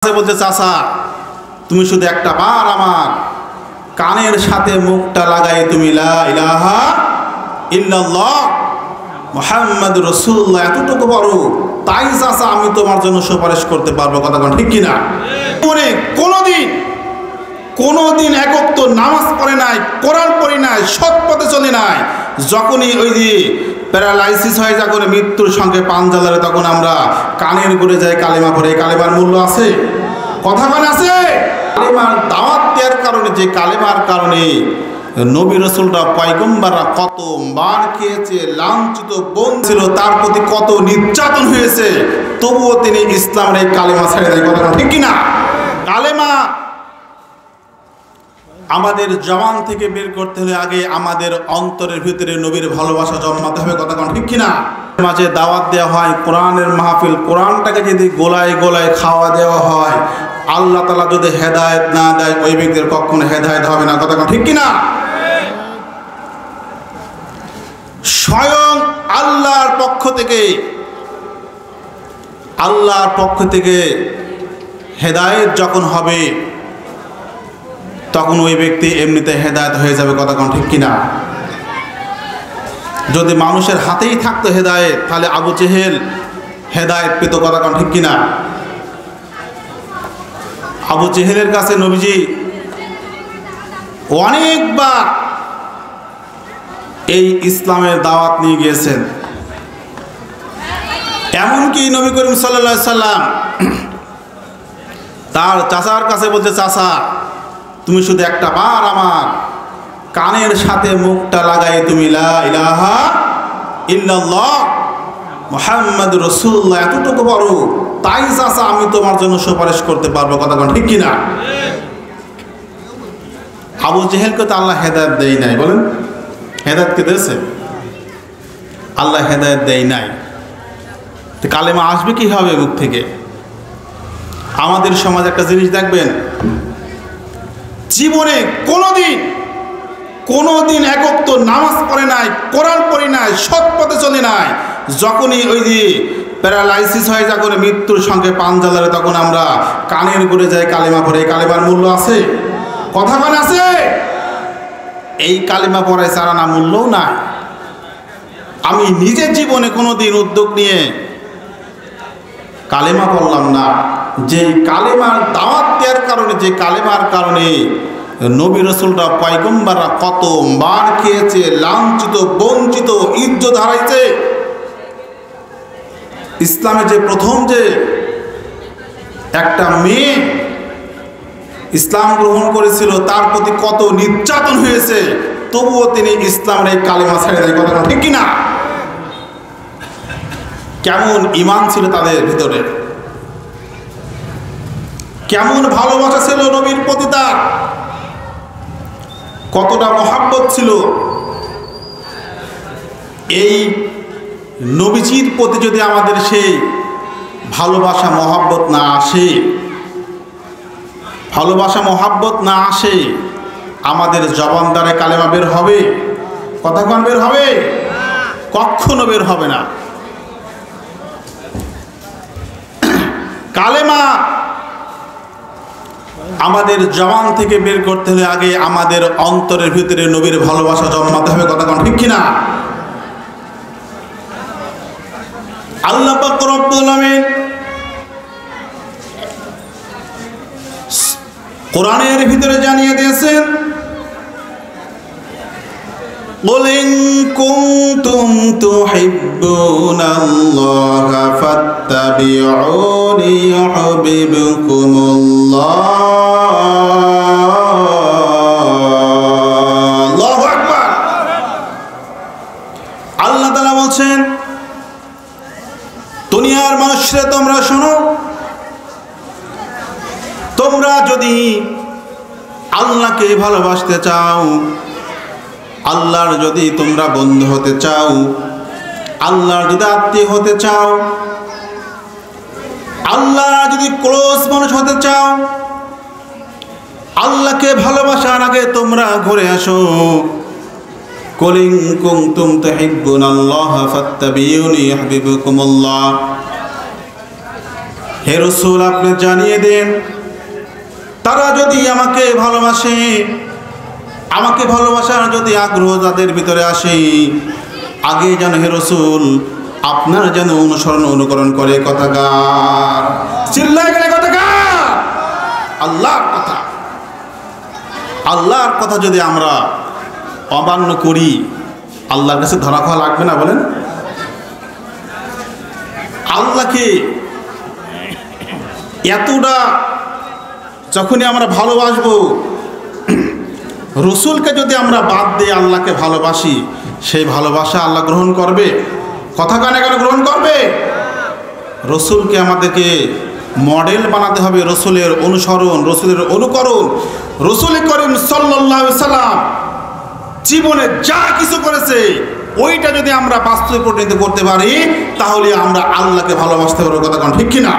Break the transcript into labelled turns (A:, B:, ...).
A: বলছে, চাচা তুমি শুধু একটা বার আমার কানের সাথে মুখটা লাগাই তুমি লা ইলাহা ইল্লাল্লাহ মুহাম্মাদুর রাসূলুল্লাহ এতটুকু বড়, তাই চাচা আমি তোমার জন্য সুপারিশ করতে পারবো। কথা কোন ঠিক কিনা? কোনোদিন একক তো নামাজ পড়ে নাই, কোরআন পড়ি নাই, সৎ পথে চলে নাই। যখনই ওই যে প্যারালাইসিস হয়ে যায়, করে মৃত্যুর সঙ্গে পাঞ্জালারে, তখন আমরা কানের ঘুরে যাই কালেমা পড়ে। কালেমার মূল্য আছে? কথা বলে আছে? কালেমার দাওয়াত দেওয়ার কারণে, যে কালেমার কারণে নবী রাসূলরা পয়গম্বররা কত মার খেয়েছে, লাঞ্ছিত বঞ্চিত, তার প্রতি কত নির্যাতন হয়েছে, তবুও তিনি ইসলামের এই কালেমা ছেড়ে দেয়। কথা ঠিক কিনা? কালেমা আমাদের জবান থেকে বের করতে হলে আগে আমাদের অন্তরের ভিতরে নবীর ভালোবাসা জন্মাতে হবে। কথা ঠিক কিনা? মাঝে দাওয়াত দেওয়া হয়, কোরআনের মাহফিল, কোরআনটাকে যদি গোলায় গোলায় খাওয়া দেওয়া হয়, আল্লাহ তাআলা যদি হেদায়েত না দেয়, ওই ব্যক্তির কখনো হেদায়েত হবে না। কথা ঠিক কিনা? স্বয়ং আল্লাহর পক্ষ থেকে হেদায়েত যখন হবে, তখন ওই ব্যক্তি এমনিতে হেদায়েত হয়ে যাবে। কথা কোন ঠিক কিনা? যদি মানুষের হাতেই থাকতো হেদায়েত, তাহলে আবু জেহেল হেদায়েত পেত। কথা কোন ঠিক কিনা? আবু জেহেলের কাছে নবীজি অনেকবার এই ইসলামের দাওয়াত নিয়ে গিয়েছেন। এমনকি নবী করিম সাল্লাল্লাহু আলাইহি সাল্লাম তার চাচার কাছে বলছে, চাচা তুমি শুধু একটা বার আমার কানের সাথে মুখটা লাগাই তুমি লা ইলাহা ইল্লাল্লাহ মুহাম্মাদুর রাসূলুল্লাহ এতটুকু বড়, তাই চাচা আমি তোমার জন্য সুপারিশ করতে পারবো। কথা কোন ঠিক কিনা? আবু জেহেলকে তো আল্লাহ হেদায়েত দেয় নাই। বলেন, হেদায়েত কে দিয়েছে? আল্লাহ হেদায়েত দেয় নাই। তো কালেমা আসবে কি হবে মুখ থেকে? আমাদের সমাজ একটা জিনিস দেখবেন, জীবনে কোনোদিন একক তো নামাজ পড়ে নাই, কোরআন পড়ি নাই, সৎ পথে চলে নাই। যখনই ওই যে প্যারালাইসিস হয়ে যায়, করে মৃত্যুর সঙ্গে পাঞ্জালারে, তখন আমরা কানের ঘুরে যাই কালেমা পড়ে। কালেমার মূল্য আছে? কথা বলে আছে? এই কালেমা পড়ায় ছাড়া না মূল্যও নাই। আমি নিজের জীবনে কোনোদিন উদ্যোগ নিয়ে কালেমা পড়লাম না, যে কালেমার দাওয়াত দেওয়ার কারণে, যে কালেমার কারণে নবী রাসূলরা পয়গম্বররা কত মার খেয়েছে, লাঞ্ছিত বঞ্চিত, ইজ্জত হারাইছে। ইসলামে যে প্রথম যে একটা মেয়ে ইসলাম গ্রহণ করেছিল, তার প্রতি কত নির্যাতন হয়েছে, তবুও তিনি ইসলামের এই কালেমা ছেড়ে দেয়। কথা ঠিক কিনা? কেমন ঈমান ছিল তাদের ভিতরে, কেমন ভালোবাসা ছিল নবীর প্রতি, তার কতটা মহাব্বত ছিল। এই নবীজির প্রতি যদি আমাদের সেই ভালোবাসা মহাব্বত না আসে, আমাদের জবান দ্বারা কালেমা বের হবে? কথা কোন বের হবে? কখনো বের হবে না। কালেমা আমাদের জবান থেকে বের করতে হলে আগে আমাদের অন্তরের ভিতরে নবীর ভালোবাসা জন্মাতে হবে। কথা কোন ঠিক কিনা? আল্লাহ পাক রব্বুল আলামিন কোরআনের ভিতরে জানিয়ে দিয়েছেন, قُلْ إِن كُنتُمْ تُحِبُّونَ اللَّهَ فَاتَّبِعُونِي يُحْبِبْكُمُ اللَّهُ। আল্লাহু আকবার। আল্লাহ তাআলা বলছেন, দুনিয়ার মানুষরা তোমরা শোনো, তোমরা যদি আল্লাহকে ভালোবাসতে চাও, আল্লাহর যদি তোমরা বন্ধু হতে চাও, আল্লাহর যদি আত্মীয় হতে চাও, আল্লাহ যদি ক্লোজ মানুষ হতে চাও, আল্লাহকে ভালোবাসার আগে তোমরা ঘুরে আসো। কুল ইন কুনতুম তুহিব্বুনাল্লাহা ফাত্তাবিউনি ইউহিব্বুকুমুল্লাহ। হে রাসূল আপনি জানিয়ে দেন তারা যদি আমাকে ভালোবাসে, আমাকে ভালোবাসার যদি আগ্রহ তাদের ভিতরে আসে, আগে যেন হে রাসূল আপনার যেন অনুসরণ অনুকরণ করে। কথাকার চিল্লায় গেলে কথাকার আল্লাহর কথা। আল্লাহর কথা যদি আমরা অমান্য করি আল্লাহর কাছে ধরা খাওয়া লাগবে না বলেন? আল্লাহকে এতটা যখনই আমরা ভালোবাসবো, রসুলকে যদি আমরা বাদ দিয়ে আল্লাহকে ভালোবাসি, সেই ভালোবাসা আল্লাহ গ্রহণ করবে? কথা কানে কেন গ্রহণ করবে? রসুলকে আমাদেরকে মডেল বানাতে হবে, রসুলের অনুসরণ, রসুলের অনুকরণ। রসুল করিম সাল্লাল্লাহু আলাইহি সাল্লাম জীবনে যা কিছু করেছে ওইটা যদি আমরা বাস্তবে পরিণত করতে পারি তাহলে আমরা আল্লাহকে ভালোবাসতে পারবো। কথা কোন ঠিক কিনা?